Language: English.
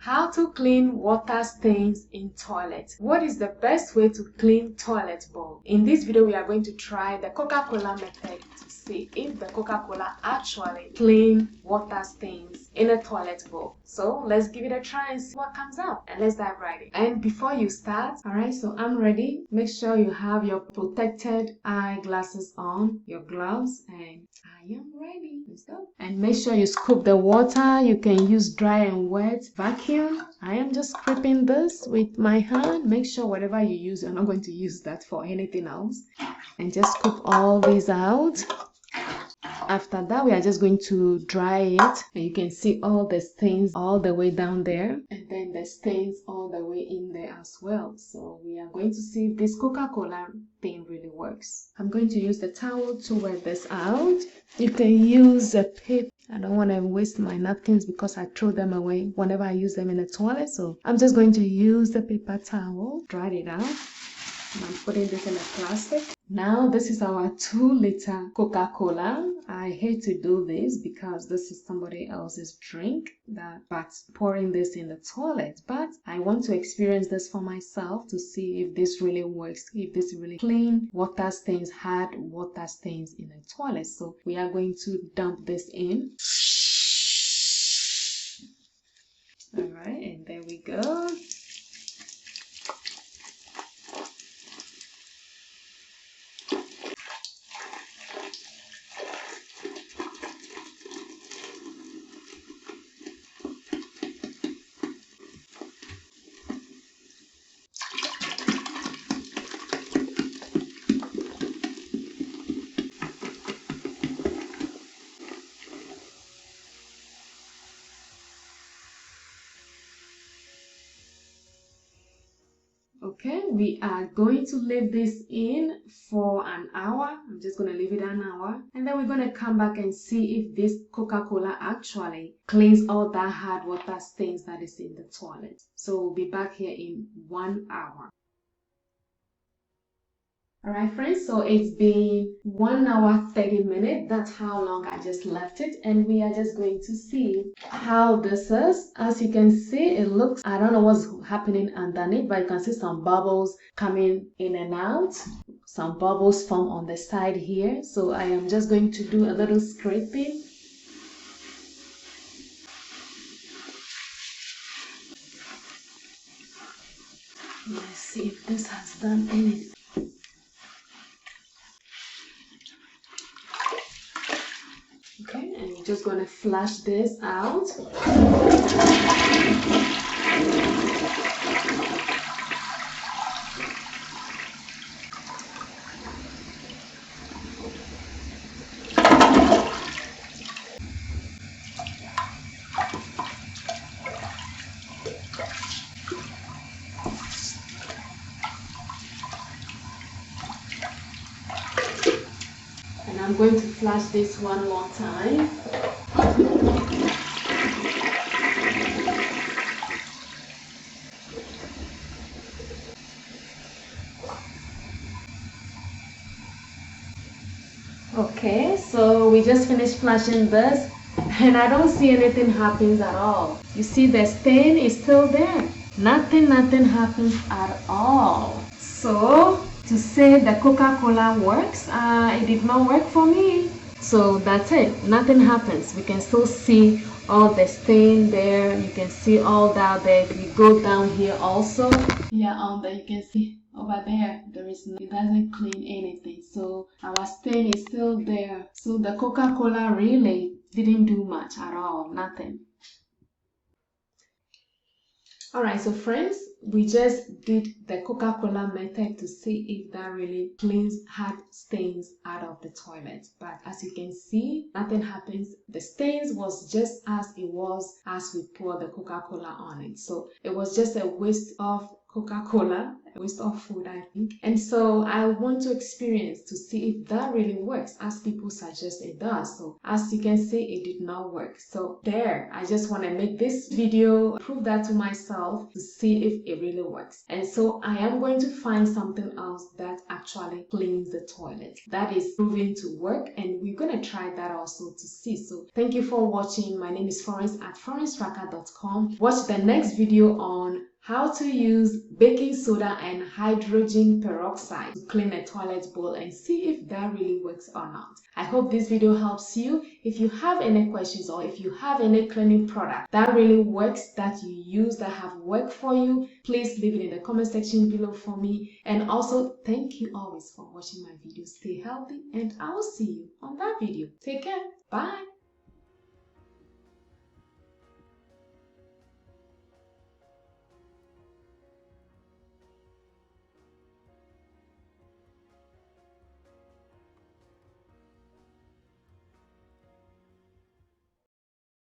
How to clean water stains in toilet. What is the best way to clean toilet bowl? In this video, we are going to try the Coca-Cola method to see if the Coca-Cola actually clean water stains in a toilet bowl. So let's give it a try and see what comes out, and let's dive right in. And before you start, alright, so I'm ready. Make sure you have your protected eyeglasses on, your gloves, and I am ready. Let's go. And make sure you scoop the water. You can use dry and wet vacuum. I am just scraping this with my hand. Make sure whatever you use, you're not going to use that for anything else. And just scoop all these out. After that, we are just going to dry it, and you can see all the stains all the way down there, and then the stains all the way in there as well. So we are going to see if this Coca-Cola thing really works. I'm going to use the towel to wet this out. You can use a paper. I don't want to waste my napkins because I throw them away whenever I use them in the toilet. So I'm just going to use the paper towel, dry it out. I'm putting this in a plastic. Now this is our 2-liter Coca-Cola. I hate to do this because this is somebody else's drink, but pouring this in the toilet. But I want to experience this for myself to see if this really works, if this really clean water stains, hard water stains in the toilet. So we are going to dump this in. All right, and there we go. Okay, we are going to leave this in for an hour. I'm just going to leave it an hour, and then we're going to come back and see if this Coca-Cola actually cleans all that hard water stains that is in the toilet. So we'll be back here in 1 hour. Alright friends, so it's been 1 hour 30 minutes. That's how long I just left it, and we are just going to see how this is. As you can see, it looks, I don't know what's happening underneath, but you can see some bubbles coming in and out. Some bubbles form on the side here. So I am just going to do a little scraping. Let's see if this has done anything. Okay, and you're just going to flush this out. And I'm going to flush this one more time. Okay, so we just finished flushing this, and I don't see anything happens at all. You see the stain is still there. Nothing happens at all. So to say the Coca-Cola works, it did not work for me. So that's it. Nothing happens. We can still see all the stain there. You can see all that there. If we go down here also, here on there, you can see over there, it doesn't clean anything. So our stain is still there. So the Coca-Cola really didn't do much at all. Nothing. Alright, so friends, we just did the Coca-Cola method to see if that really cleans hard stains out of the toilet. But as you can see, nothing happens. The stains was just as it was as we poured the Coca-Cola on it. So it was just a waste of Coca-Cola, a waste of food, I think. And so I want to experience to see if that really works as people suggest it does. So as you can see, it did not work. So there, I just want to make this video, prove that to myself to see if it really works. And so I am going to find something else that actually cleans the toilet. That is proven to work, and we're going to try that also to see. So thank you for watching. My name is Florence at florencestraka.com. Watch the next video on how to use baking soda and hydrogen peroxide to clean a toilet bowl and see if that really works or not. I hope this video helps you. If you have any questions or if you have any cleaning product that really works, that you use, that have worked for you, please leave it in the comment section below for me. And also, thank you always for watching my videos. Stay healthy and I will see you on that video. Take care. Bye.